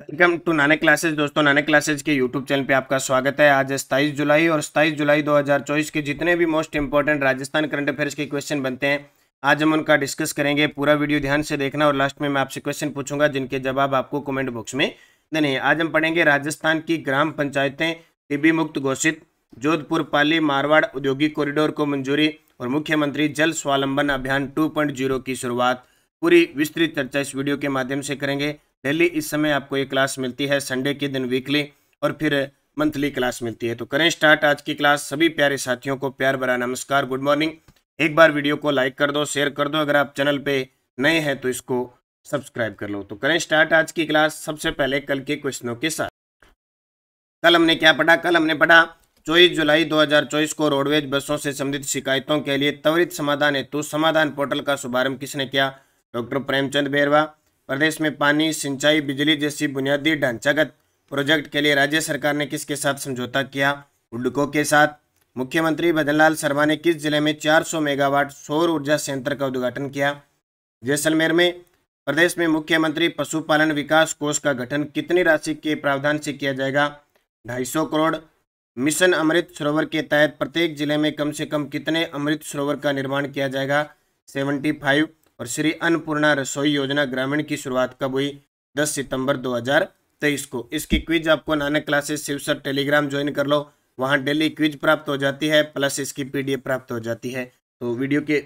Welcome to Nanak classes. दोस्तों, Nanak classes के YouTube channel पे आपका स्वागत है। आज 27 जुलाई और 27 जुलाई 2024 के जितने भी most important Rajasthan current affairs के क्वेश्चन बनते हैं, आज हम उनका डिस्कस करेंगे। पूरा वीडियो ध्यान से देखना और लास्ट में मैं आपसे क्वेश्चन पूछूंगा जिनके जवाब आपको कमेंट बॉक्स में देने हैं। आज हम पढ़ेंगे राजस्थान की ग्राम पंचायतें टीबी मुक्त घोषित, जोधपुर पाली मारवाड़ औद्योगिक कॉरिडोर को मंजूरी और मुख्यमंत्री जल स्वावलंबन अभियान 2.0 की शुरुआत। पूरी विस्तृत चर्चा इस वीडियो के माध्यम से करेंगे। डेली इस समय आपको ये क्लास मिलती है, संडे के दिन वीकली और फिर मंथली क्लास मिलती है। तो करें स्टार्ट आज की क्लास। सभी प्यारे साथियों को प्यार भरा नमस्कार, गुड मॉर्निंग। एक बार वीडियो को लाइक कर दो, शेयर कर दो। अगर आप चैनल पे नए हैं तो इसको सब्सक्राइब कर लो। तो करें स्टार्ट आज की क्लास। सबसे पहले कल के क्वेश्चनों के साथ। कल हमने क्या पढ़ा? कल हमने पढ़ा 24 जुलाई 2024 को रोडवेज बसों से संबंधित शिकायतों के लिए त्वरित समाधान हेतु समाधान पोर्टल का शुभारंभ किसने किया? डॉक्टर प्रेमचंद बेरवा। प्रदेश में पानी, सिंचाई, बिजली जैसी बुनियादी ढांचागत प्रोजेक्ट के लिए राज्य सरकार ने किसके साथ समझौता किया? हुडको के साथ। मुख्यमंत्री भजनलाल शर्मा ने किस जिले में 400 मेगावाट सौर ऊर्जा संयंत्र का उद्घाटन किया? जैसलमेर में। प्रदेश में मुख्यमंत्री पशुपालन विकास कोष का गठन कितनी राशि के प्रावधान से किया जाएगा? 250 करोड़। मिशन अमृत सरोवर के तहत प्रत्येक जिले में कम से कम कितने अमृत सरोवर का निर्माण किया जाएगा? 75। और श्री अन्नपूर्णा रसोई योजना ग्रामीण की शुरुआत कब हुई? 10 सितंबर 2023 को। इसकी क्विज आपको Nanak classes Shiv sir Telegram join कर लो, वहां डेली क्विज प्राप्त हो जाती है, प्लस इसकी पीडीएफ प्राप्त हो जाती है। तो वीडियो के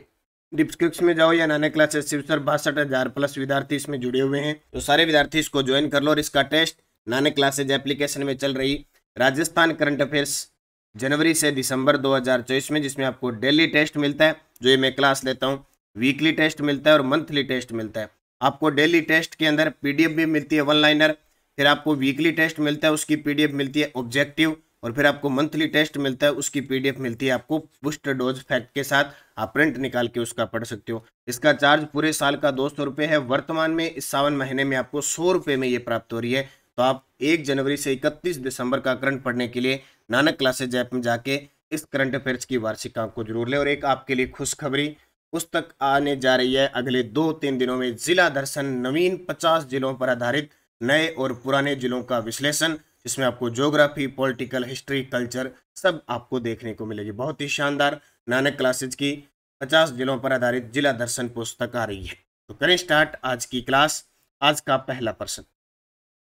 डिस्क्रिप्शन में जाओ या Nanak classes Shiv sir 62,000 plus विद्यार्थी इसमें जुड़े हुए हैं, तो सारे विद्यार्थी इसको ज्वाइन कर लो। और इसका टेस्ट नानक क्लासेज एप्लीकेशन में चल रही राजस्थान करंट अफेयर्स जनवरी से दिसंबर 2024 में, जिसमें आपको डेली टेस्ट मिलता है जो ये मैं क्लास लेता हूँ, वीकली टेस्ट मिलता है और मंथली टेस्ट मिलता है। आपको डेली टेस्ट के अंदर पीडीएफ भी मिलती है 1 लाइनर, फिर आपको वीकली टेस्ट मिलता है उसकी पीडीएफ मिलती है ऑब्जेक्टिव, और फिर आपको मंथली टेस्ट मिलता है उसकी पीडीएफ मिलती है आपको बूस्टर डोज फैक्ट के साथ। आप प्रिंट निकाल के उसका पढ़ सकते हो। इसका चार्ज पूरे साल का 200 रुपये है। वर्तमान में इस सावन महीने में आपको 100 रुपये में ये प्राप्त हो रही है। तो आप 1 जनवरी से 31 दिसंबर का करंट पढ़ने के लिए नानक क्लासेज ऐप में जाके इस करंट अफेयर्स की वार्षिक अंक को जरूर ले। और एक आपके लिए खुशखबरी, पुस्तक आने जा रही है अगले 2-3 दिनों में। जिला दर्शन नवीन 50 जिलों पर आधारित नए और पुराने जिलों का विश्लेषण, जिसमें आपको ज्योग्राफी, पॉलिटिकल, हिस्ट्री, कल्चर सब आपको देखने को मिलेगी। बहुत ही शानदार नानक क्लासेज की 50 जिलों पर आधारित जिला दर्शन पुस्तक आ रही है। तो करें स्टार्ट आज की क्लास। आज का पहला प्रश्न,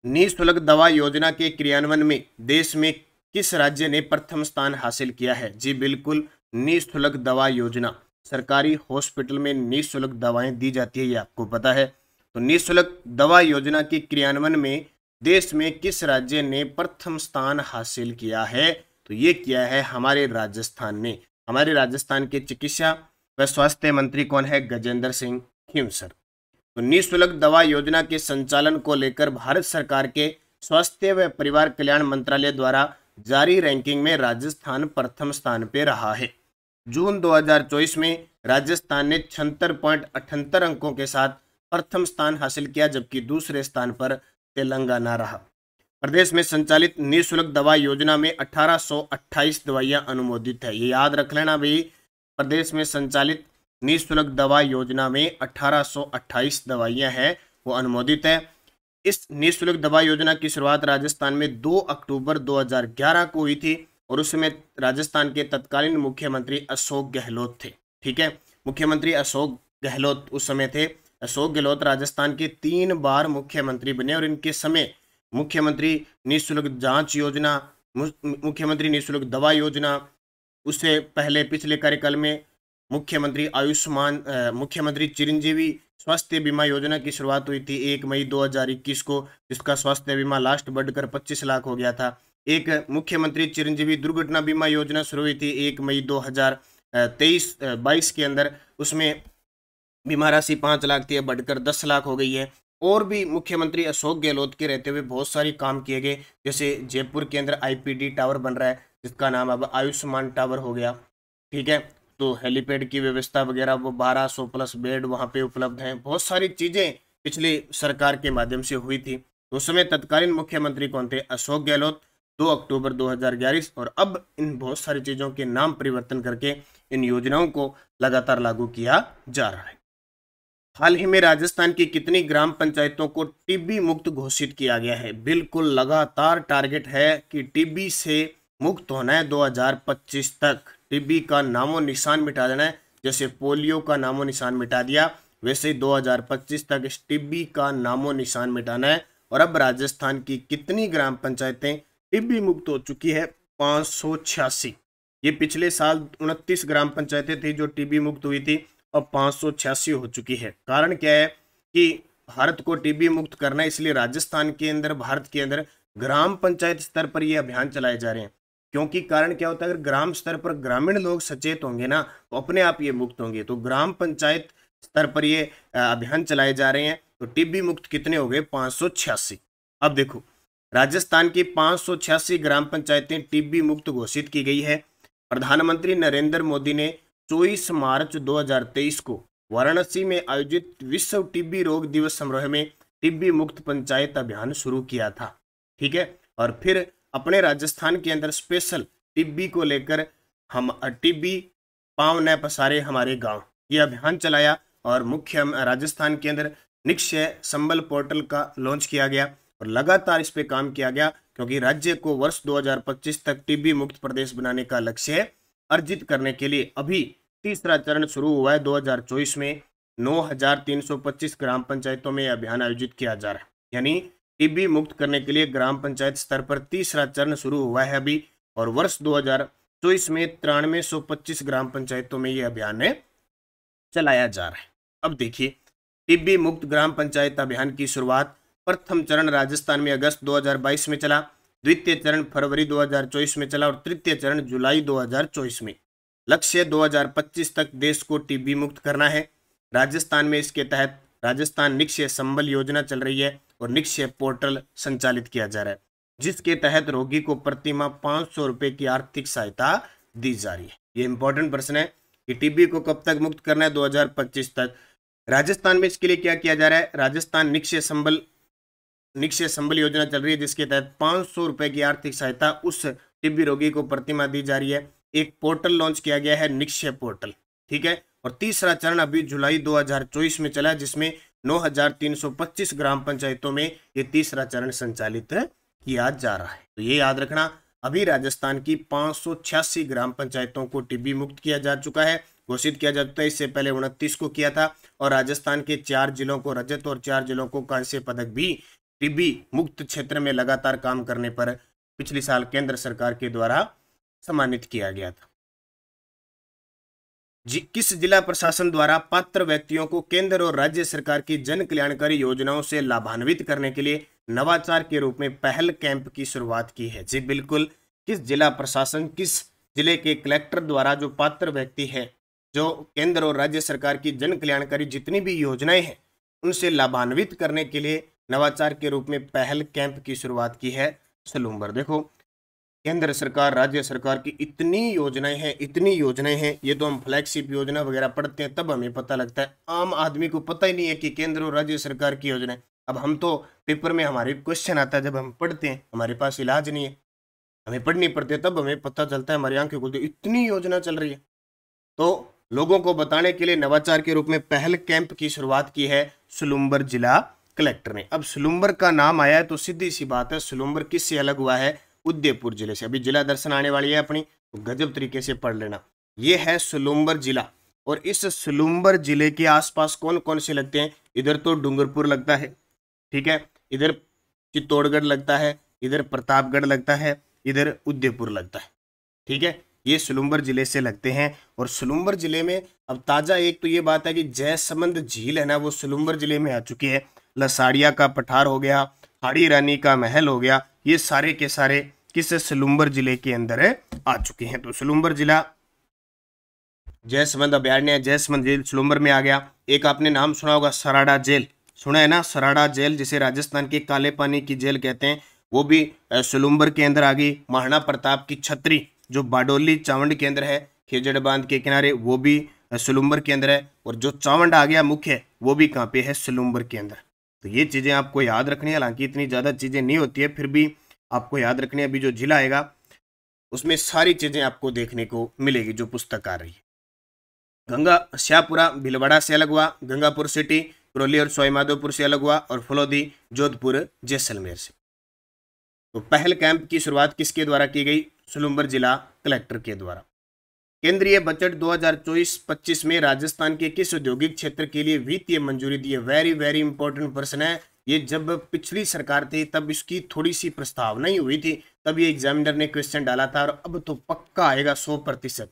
निःशुल्क दवा योजना के क्रियान्वयन में देश में किस राज्य ने प्रथम स्थान हासिल किया है? जी बिल्कुल, निःशुल्क दवा योजना। सरकारी हॉस्पिटल में निःशुल्क दवाएं दी जाती है, ये आपको पता है। तो निःशुल्क दवा योजना के क्रियान्वयन में देश में किस राज्य ने प्रथम स्थान हासिल किया है? तो ये किया है हमारे राजस्थान ने। हमारे राजस्थान के चिकित्सा व स्वास्थ्य मंत्री कौन है? गजेंद्र सिंह खींवसर। तो निःशुल्क दवा योजना के संचालन को लेकर भारत सरकार के स्वास्थ्य व परिवार कल्याण मंत्रालय द्वारा जारी रैंकिंग में राजस्थान प्रथम स्थान पे रहा है। जून 2024 में राजस्थान ने 76.78 अंकों के साथ प्रथम स्थान हासिल किया, जबकि दूसरे स्थान पर तेलंगाना रहा। प्रदेश में संचालित निःशुल्क दवा योजना में 1828 दवाइयां अनुमोदित है। ये याद रख लेना भाई, प्रदेश में संचालित निःशुल्क दवा योजना में 1828 दवाइयां हैं वो अनुमोदित है। इस निःशुल्क दवा योजना की शुरुआत राजस्थान में 2 अक्टूबर 2011 को हुई थी और उस समय राजस्थान के तत्कालीन मुख्यमंत्री अशोक गहलोत थे। ठीक है, मुख्यमंत्री अशोक गहलोत उस समय थे। अशोक गहलोत राजस्थान के 3 बार मुख्यमंत्री बने और इनके समय मुख्यमंत्री निःशुल्क जांच योजना, मुख्यमंत्री निःशुल्क दवा योजना, उससे पहले पिछले कार्यकाल में मुख्यमंत्री चिरंजीवी स्वास्थ्य बीमा योजना की शुरुआत हुई थी 1 मई 2021 को, जिसका स्वास्थ्य बीमा लास्ट बढ़कर 25 लाख हो गया था। एक मुख्यमंत्री चिरंजीवी दुर्घटना बीमा योजना शुरू हुई थी 1 मई 2023-22 के अंदर, उसमें बीमा राशि 5 लाख थी, बढ़कर 10 लाख हो गई है। और भी मुख्यमंत्री अशोक गहलोत के रहते हुए बहुत सारे काम किए गए, जैसे जयपुर के अंदर आईपीडी टावर बन रहा है जिसका नाम अब आयुष्मान टावर हो गया। ठीक है, तो हेलीपैड की व्यवस्था वगैरह वो 1200 प्लस बेड वहाँ पे उपलब्ध हैं। बहुत सारी चीज़ें पिछली सरकार के माध्यम से हुई थी। तो उस समय तत्कालीन मुख्यमंत्री कौन थे? अशोक गहलोत। 2 अक्टूबर 2011। और अब इन बहुत सारी चीज़ों के नाम परिवर्तन करके इन योजनाओं को लगातार लागू किया जा रहा है। हाल ही में राजस्थान की कितनी ग्राम पंचायतों को टीबी मुक्त घोषित किया गया है? बिल्कुल लगातार टारगेट है कि टीबी से मुक्त होना है 2025 तक। टीबी का नामो निशान मिटा देना है। जैसे पोलियो का नामो निशान मिटा दिया, वैसे ही 2025 तक इस टीबी का नामो निशान मिटाना है। और अब राजस्थान की कितनी ग्राम पंचायतें टीबी मुक्त हो चुकी है? 586। ये पिछले साल 29 ग्राम पंचायतें थी जो टीबी मुक्त हुई थी, अब 586 हो चुकी है। कारण क्या है कि भारत को टीबी मुक्त करना है, इसलिए राजस्थान के अंदर, भारत के अंदर ग्राम पंचायत स्तर पर ये अभियान चलाए जा रहे हैं। क्योंकि कारण क्या होता है, अगर ग्राम स्तर पर ग्रामीण लोग सचेत होंगे ना, तो अपने आप ये मुक्त होंगे। तो ग्राम पंचायत स्तर पर ये अभियान चलाए जा रहे हैं। तो टीबी मुक्त कितने हो गए? 586। अब देखो, राजस्थान की 586 ग्राम पंचायतें टीबी मुक्त घोषित की गई है। प्रधानमंत्री नरेंद्र मोदी ने 24 मार्च 2023 को वाराणसी में आयोजित विश्व टीबी रोग दिवस समारोह में टीबी मुक्त पंचायत अभियान शुरू किया था। ठीक है, और फिर अपने राजस्थान के अंदर स्पेशल टीबी को लेकर हम टीबी पांव न पसारे हमारे गांव, ये अभियान चलाया। और मुख्य राजस्थान के अंदर निक्षय संबल पोर्टल का लॉन्च किया गया और लगातार इस पे काम किया गया, क्योंकि राज्य को वर्ष 2025 तक टीबी मुक्त प्रदेश बनाने का लक्ष्य है। अर्जित करने के लिए अभी तीसरा चरण शुरू हुआ है। 2024 में 9,325 ग्राम पंचायतों में अभियान आयोजित किया जा रहा है। यानी टीबी मुक्त करने के लिए ग्राम पंचायत स्तर पर तीसरा चरण शुरू हुआ है अभी, और वर्ष 2024 में 9325 ग्राम पंचायतों में यह अभियान चलाया जा रहा है। अब देखिए, टीबी मुक्त ग्राम पंचायत अभियान की शुरुआत प्रथम चरण राजस्थान में अगस्त 2022 में चला, द्वितीय चरण फरवरी 2024 में चला और तृतीय चरण जुलाई 2024 में। लक्ष्य 2025 तक देश को टीबी मुक्त करना है। राजस्थान में इसके तहत राजस्थान निक्षय संबल योजना चल रही है और निक्षय पोर्टल संचालित किया जा रहा है, जिसके तहत रोगी को प्रतिमाह 500 रुपए की आर्थिक सहायता दी जा रही है। ये इंपॉर्टेंट प्रश्न है कि टीबी को कब तक मुक्त करना है? 2025 तक। राजस्थान में इसके लिए क्या किया जा रहा है? राजस्थान निक्षय संबल योजना चल रही है, जिसके तहत 500 रुपए की आर्थिक सहायता उस टीबी रोगी को प्रतिमाह दी जा रही है। एक पोर्टल लॉन्च किया गया है, निक्षय पोर्टल। ठीक है, और तीसरा चरण अभी जुलाई 2024 में चला, जिसमें 9,325 ग्राम पंचायतों में ये तीसरा चरण संचालित किया जा रहा है। तो ये याद रखना, अभी राजस्थान की 586 ग्राम पंचायतों को टीबी मुक्त किया जा चुका है, घोषित किया जा चुका है। इससे पहले 29 को किया था, और राजस्थान के 4 जिलों को रजत और 4 जिलों को कांस्य पदक भी टीबी मुक्त क्षेत्र में लगातार काम करने पर पिछले साल केंद्र सरकार के द्वारा सम्मानित किया गया था। किस जिला प्रशासन द्वारा पात्र व्यक्तियों को केंद्र और राज्य सरकार की जन कल्याणकारी योजनाओं से लाभान्वित करने के लिए नवाचार के रूप में पहल कैंप की शुरुआत की है? जी बिल्कुल, किस जिला प्रशासन, किस जिले के कलेक्टर द्वारा जो पात्र व्यक्ति है, जो केंद्र और राज्य सरकार की जन कल्याणकारी जितनी भी योजनाएं हैं उनसे लाभान्वित करने के लिए नवाचार के रूप में पहल कैंप की शुरुआत की है सलूम्बर। देखो, केंद्र सरकार, राज्य सरकार की इतनी योजनाएं हैं, ये तो हम फ्लैगशिप योजना वगैरह पढ़ते हैं तब हमें पता लगता है। आम आदमी को पता ही नहीं है कि केंद्र और राज्य सरकार की योजनाएं। अब हम तो पेपर में हमारे क्वेश्चन आता है, जब हम पढ़ते हैं, हमारे पास इलाज नहीं है, हमें पढ़नी पड़ती है, तब हमें पता चलता है, हमारी आंखें खुलती है, इतनी योजना चल रही है। तो लोगों को बताने के लिए नवाचार के रूप में पहल कैंप की शुरुआत की है सलूम्बर जिला कलेक्टर ने। अब सलूम्बर का नाम आया है तो सीधी सी बात है, सलूम्बर किससे अलग हुआ है? उदयपुर जिले से। अभी जिला दर्शन आने वाली है अपनी, तो गजब तरीके से पढ़ लेना। ये है सलूम्बर जिला, और इस सलूम्बर जिले के आसपास कौन कौन से लगते हैं? इधर तो डूंगरपुर लगता है, ठीक है, इधर चित्तौड़गढ़ लगता है, इधर प्रतापगढ़ लगता है, इधर उदयपुर लगता है। ठीक है, ये सलूम्बर जिले से लगते हैं। और सलूम्बर जिले में अब ताजा एक तो ये बात है कि जयसमंद झील है ना, वो सलूम्बर जिले में आ चुकी है। लसाड़िया का पठार हो गया, हाड़ी रानी का महल हो गया, ये सारे के सारे किस सलूम्बर जिले के अंदर आ चुके हैं। तो सलूम्बर जिला, जयसमंद अभयारण्य, जयसमंद जेल सलूम्बर में आ गया। एक आपने नाम सुना होगा, सराड़ा जेल, सुना है ना? सराड़ा जेल, जिसे राजस्थान के काले पानी की जेल कहते हैं, वो भी सलूम्बर के अंदर आ गई। महाराणा प्रताप की छतरी जो बाडोली चावंड के अंदर है, खेजड़ बांध के किनारे, वो भी सलूम्बर के अंदर है। और जो चावंड आ गया मुख्य, वो भी कहाँ पे है? सलूम्बर के अंदर। तो ये चीजें आपको याद रखनी है, हालांकि इतनी ज्यादा चीजें नहीं होती है, फिर भी आपको याद रखनी है। अभी जो जिला आएगा उसमें सारी चीजें आपको देखने को मिलेगी जो पुस्तक आ रही है। गंगा शाहपुरा भीलवाड़ा से अलग हुआ, गंगापुर सिटी करौली और सवाईमाधोपुर से अलग हुआ, और फलोदी जोधपुर जैसलमेर से। तो पहल कैंप की शुरुआत किसके द्वारा की गई? सुलुम्बर जिला कलेक्टर के द्वारा। केंद्रीय बजट 2024-25 में राजस्थान के किस औद्योगिक क्षेत्र के लिए वित्तीय मंजूरी दी है? वेरी वेरी इंपॉर्टेंट प्रश्न है ये। जब पिछली सरकार थी तब इसकी थोड़ी सी प्रस्तावना ही हुई थी, तब ये एग्जामिनर ने क्वेश्चन डाला था, और अब तो पक्का आएगा 100%।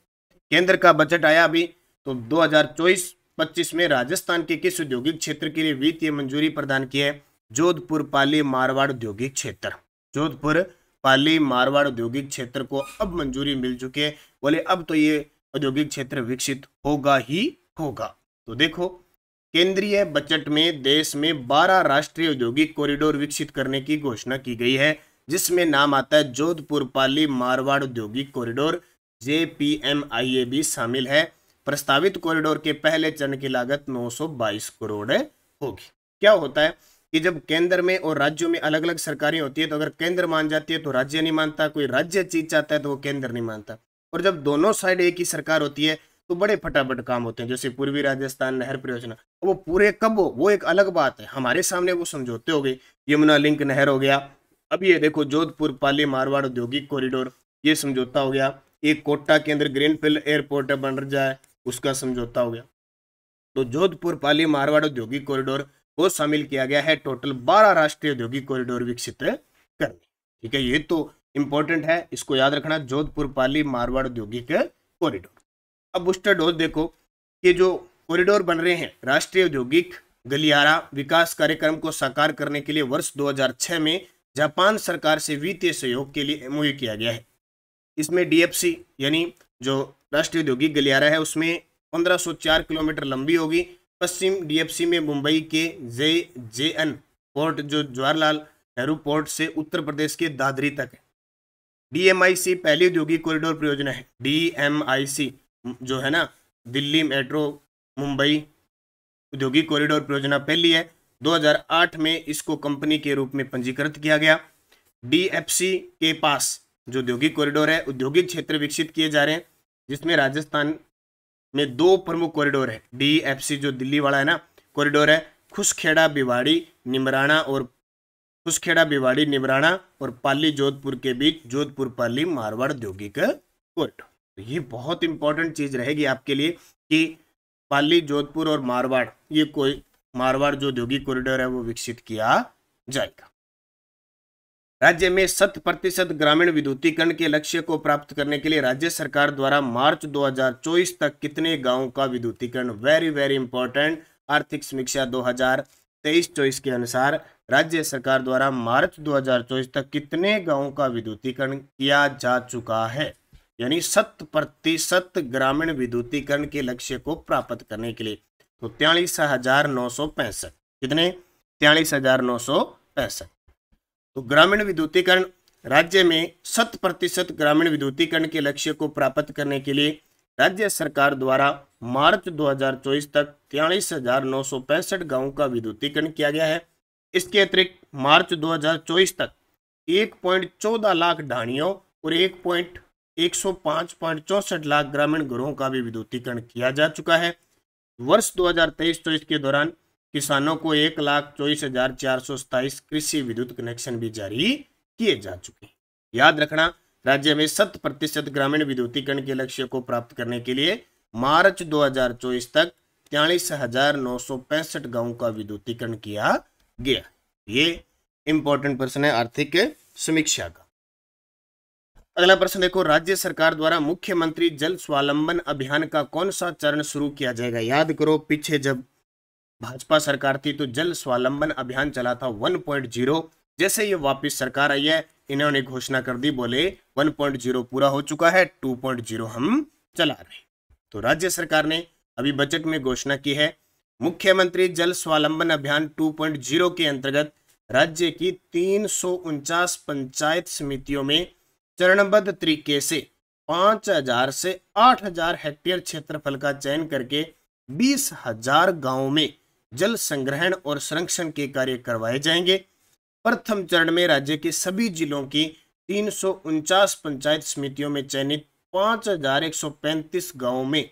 केंद्र का बजट आया अभी, तो 2024-25 में राजस्थान के किस औद्योगिक क्षेत्र के लिए वित्तीय मंजूरी प्रदान की है? जोधपुर पाली मारवाड़ औद्योगिक क्षेत्र। जोधपुर पाली मारवाड़ औद्योगिक क्षेत्र को अब मंजूरी मिल चुकी है। बोले अब तो ये औद्योगिक क्षेत्र विकसित होगा ही होगा। तो देखो, केंद्रीय बजट में देश में 12 राष्ट्रीय औद्योगिक कॉरिडोर विकसित करने की घोषणा की गई है, जिसमें नाम आता है जोधपुर पाली मारवाड़ औद्योगिक कॉरिडोर, JPMIA भी शामिल है। प्रस्तावित कॉरिडोर के पहले चरण की लागत 922 करोड़ होगी। क्या होता है कि जब केंद्र में और राज्यों में अलग अलग सरकारें होती है, तो अगर केंद्र मान जाती है तो राज्य नहीं मानता, कोई राज्य चीज चाहता है तो वो केंद्र नहीं मानता, और जब दोनों साइड एक ही सरकार होती है तो बड़े फटाफट काम होते हैं। जैसे पूर्वी राजस्थान नहर परियोजना, वो पूरे कब हो वो एक अलग बात है, हमारे सामने वो समझौते हो गए। यमुना लिंक नहर हो गया, अब ये देखो जोधपुर पाली मारवाड़ औद्योगिक कॉरिडोर, ये समझौता हो गया। एक कोटा के अंदर ग्रीनफील्ड एयरपोर्ट बन जाए, उसका समझौता हो गया। तो जोधपुर पाली मारवाड़ औद्योगिक कॉरिडोर को शामिल किया गया है टोटल 12 राष्ट्रीय औद्योगिक कॉरिडोर विकसित करने। ठीक है, ये तो इंपॉर्टेंट है, इसको याद रखना, जोधपुर पाली मारवाड़ औद्योगिक कॉरिडोर। अब बूस्टर डोज देखो कि जो कॉरिडोर बन रहे हैं, राष्ट्रीय औद्योगिक गलियारा विकास कार्यक्रम को साकार करने के लिए वर्ष 2006 में जापान सरकार से वित्तीय सहयोग के लिए MOU किया गया है। इसमें DFC यानी जो राष्ट्रीय औद्योगिक गलियारा है उसमें 1504 किलोमीटर लंबी होगी। पश्चिम DFC में मुंबई के JN पोर्ट, जो जवाहरलाल नेहरू पोर्ट से उत्तर प्रदेश के दादरी तक है। DMIC पहली औद्योगिक कॉरिडोर परियोजना है। DMIC जो है ना, दिल्ली मेट्रो मुंबई औद्योगिक कॉरिडोर परियोजना पहली है। 2008 में इसको कंपनी के रूप में पंजीकृत किया गया। DFC के पास जो औद्योगिक कॉरिडोर है, औद्योगिक क्षेत्र विकसित किए जा रहे हैं, जिसमें राजस्थान में 2 प्रमुख कॉरिडोर है। DFC जो दिल्ली वाला है ना कॉरिडोर है, खुसखेड़ा भिवाड़ी निमराना और पाली जोधपुर के बीच जोधपुर पाली मारवाड़ औद्योगिक कॉरिडोर। तो ये बहुत इंपॉर्टेंट चीज रहेगी आपके लिए कि पाली जोधपुर और मारवाड़, ये कोई मारवाड़ जो औद्योगिक कॉरिडोर है वो विकसित किया जाएगा। राज्य में 100% ग्रामीण विद्युतीकरण के लक्ष्य को प्राप्त करने के लिए राज्य सरकार द्वारा मार्च 2024 तक कितने गांवों का विद्युतीकरण? Very very important. आर्थिक समीक्षा 2023-24 के अनुसार राज्य सरकार द्वारा मार्च 2024 तक कितने गांवों का विद्युतीकरण किया जा चुका है? यानी 100% ग्रामीण विद्युतीकरण के लक्ष्य को प्राप्त करने के लिए। तो 43,965। कितने? 43,965। तो ग्रामीण विद्युतीकरण, राज्य में 100% ग्रामीण विद्युतीकरण के लक्ष्य को प्राप्त करने के लिए राज्य सरकार द्वारा मार्च 2024 तक 43,965 गांवों का विद्युतीकरण किया गया है। इसके अतिरिक्त मार्च 2024 तक 1.14 लाख ढाणियों और 105.64 लाख ग्रामीण घरों का भी विद्युतीकरण किया जा चुका है। वर्ष 2023-24 के दौरान किसानों को 1,24,427 कृषि विद्युत कनेक्शन भी जारी किए जा चुके हैं। याद रखना, राज्य में 100% ग्रामीण विद्युतीकरण के लक्ष्य को प्राप्त करने के लिए मार्च 2024 तक 43,965 गांवों का विद्युतीकरण किया गया। ये इंपॉर्टेंट प्रश्न है आर्थिक समीक्षा का। अगला प्रश्न देखो, राज्य सरकार द्वारा मुख्यमंत्री जल स्वावलंबन अभियान का कौन सा चरण शुरू किया जाएगा? याद करो, पीछे जब भाजपा सरकार थी तो जल स्वावलंबन अभियान चला था 1.0। जैसे ये वापस सरकार आई है, इन्होंने घोषणा कर दी, बोले 1.0 पूरा हो चुका है, 2.0 हम चला रहे। तो राज्य सरकार ने अभी बजट में घोषणा की है, मुख्यमंत्री जल स्वावलंबन अभियान 2.0 के अंतर्गत राज्य की 349 पंचायत समितियों में चरणबद्ध तरीके से 5,000 से 8,000 हेक्टेयर क्षेत्रफल का चयन करके 20,000 गांवों में जल संग्रहण और संरक्षण के कार्य करवाए जाएंगे। प्रथम चरण में राज्य के सभी जिलों की 349 पंचायत समितियों में चयनित 5,135 गांवों में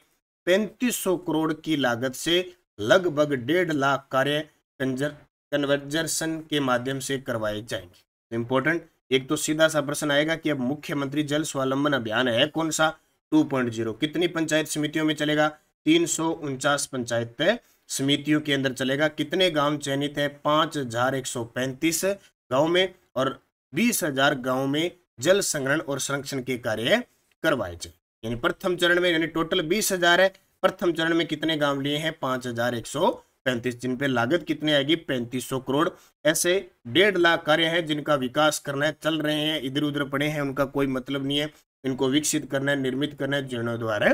3500 करोड़ की लागत से लगभग 1.5 लाख कार्य कन्वर्जन के माध्यम से करवाए जाएंगे। इंपॉर्टेंट, एक तो सीधा सा प्रश्न आएगा कि अब मुख्यमंत्री जल स्वावलंबन अभियान है कौन सा, 2.0, कितनी पंचायत समितियों में चलेगा, 349 पंचायत समितियों के अंदर चलेगा। कितने गांव चयनित है, 5135 गांव में, और 20,000 गांव में जल संग्रहण और संरक्षण के कार्य करवाए जाए। यानी प्रथम चरण में, यानी टोटल 20,000 है, प्रथम चरण में कितने गांव लिए हैं, 5135, जिन पे लागत कितनी आएगी, 3500 करोड़। ऐसे 1.5 लाख कार्य हैं जिनका विकास करना है, चल रहे हैं, इधर उधर पड़े हैं, उनका कोई मतलब नहीं है, इनको विकसित करना है, निर्मित करना है, जीर्णोद्धार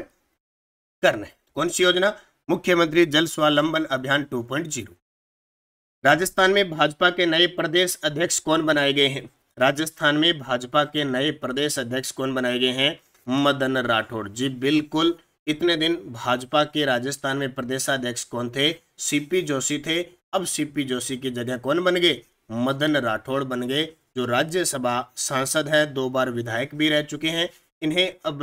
करना है। कौन सी योजना, मुख्यमंत्री जल स्वावलंबन अभियान 2.0। राजस्थान में भाजपा के नए प्रदेश अध्यक्ष कौन बनाए गए हैं, राजस्थान में भाजपा के नए प्रदेश अध्यक्ष कौन बनाए गए हैं, मदन राठौड़ जी, बिल्कुल। इतने दिन भाजपा के राजस्थान में प्रदेशाध्यक्ष कौन थे, सीपी जोशी थे। अब सीपी जोशी की जगह कौन बन गए, मदन राठौड़ बन गए, जो राज्यसभा सांसद है, 2 बार विधायक भी रह चुके हैं। इन्हें अब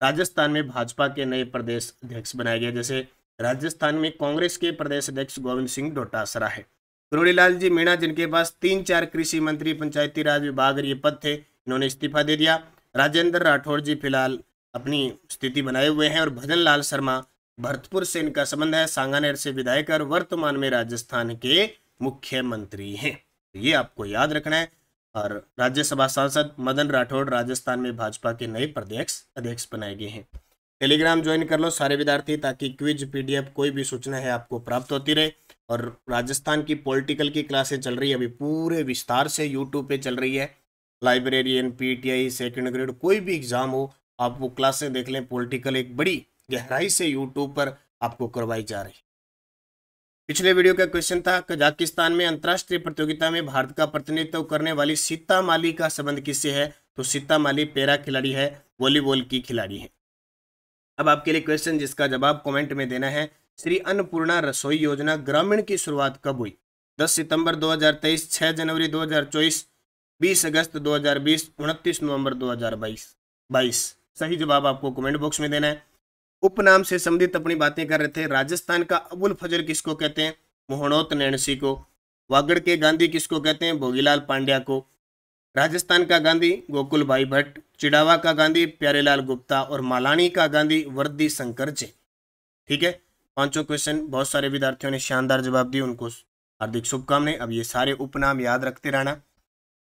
राजस्थान में भाजपा के नए प्रदेश अध्यक्ष बनाए गए। जैसे राजस्थान में कांग्रेस के प्रदेश अध्यक्ष गोविंद सिंह डोटासरा है। करोड़ीलाल जी मीणा, जिनके पास 3-4 कृषि मंत्री, पंचायती राज विभाग ये पद थे, इन्होंने इस्तीफा दे दिया। राजेंद्र राठौड़ जी फिलहाल अपनी स्थिति बनाए हुए हैं, और भजन लाल शर्मा, भरतपुर से इनका संबंध है, सांगानेर से विधायक और वर्तमान में राजस्थान के मुख्यमंत्री हैं। ये आपको याद रखना है। और राज्यसभा सांसद मदन राठौड़ राजस्थान में भाजपा के नए प्रदेश अध्यक्ष बनाए गए हैं। टेलीग्राम ज्वाइन कर लो सारे विद्यार्थी, ताकि क्विज पीडीएफ कोई भी सूचना है आपको प्राप्त होती रहे। और राजस्थान की पॉलिटिकल की क्लासें चल रही है अभी पूरे विस्तार से, यूट्यूब पे चल रही है। लाइब्रेरियन, पीटीआई, सेकंड ग्रेड, कोई भी एग्जाम हो, आप वो क्लासें देख लें। पॉलिटिकल एक बड़ी गहराई से यूट्यूब पर आपको करवाई जा रही। पिछले वीडियो का क्वेश्चन था, कजाकिस्तान में अंतर्राष्ट्रीय प्रतियोगिता में भारत का प्रतिनिधित्व करने वाली सीता माली का संबंध किससे है, तो सीता माली पैरा खिलाड़ी है, वॉलीबॉल की खिलाड़ी है। अब आपके लिए क्वेश्चन जिसका जवाब कमेंट में देना है, श्री अन्नपूर्णा रसोई योजना ग्रामीण की शुरुआत कब हुई, 10 सितंबर 2023, 6 जनवरी 2024, 20 अगस्त 2020, 29 नवंबर 2022। सही जवाब आपको कमेंट बॉक्स में देना है। उपनाम से संबंधित अपनी बातें कर रहे थे। राजस्थान का अबुल फजल किसको कहते हैं, मोहनोत नैणसी को। वागड़ के गांधी किसको कहते हैं, भोगीलाल पांड्या को। राजस्थान का गांधी गोकुल भाई भट्ट, चिड़ावा का गांधी प्यारेलाल गुप्ता, और मालानी का गांधी वर्दी शंकर जैन। ठीक है, पांचों क्वेश्चन बहुत सारे विद्यार्थियों ने शानदार जवाब दिए, उनको हार्दिक शुभकामनाएं। अब ये सारे उपनाम याद रखते रहना।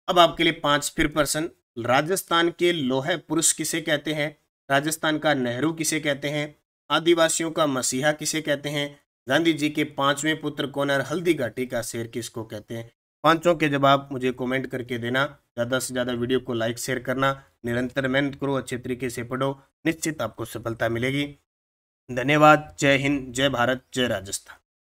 अब आपके लिए 5 फिर प्रश्न, राजस्थान के लोहे पुरुष किसे कहते हैं, राजस्थान का नेहरू किसे कहते हैं, आदिवासियों का मसीहा किसे कहते हैं, गांधी जी के 5वें पुत्र कौन है, हल्दी घाटी का शेर किसको कहते हैं। पांचों के जवाब मुझे कमेंट करके देना। ज़्यादा से ज़्यादा वीडियो को लाइक शेयर करना, निरंतर मेहनत करो, अच्छे तरीके से पढ़ो, निश्चित आपको सफलता मिलेगी। धन्यवाद। जय हिंद, जय भारत, जय राजस्थान।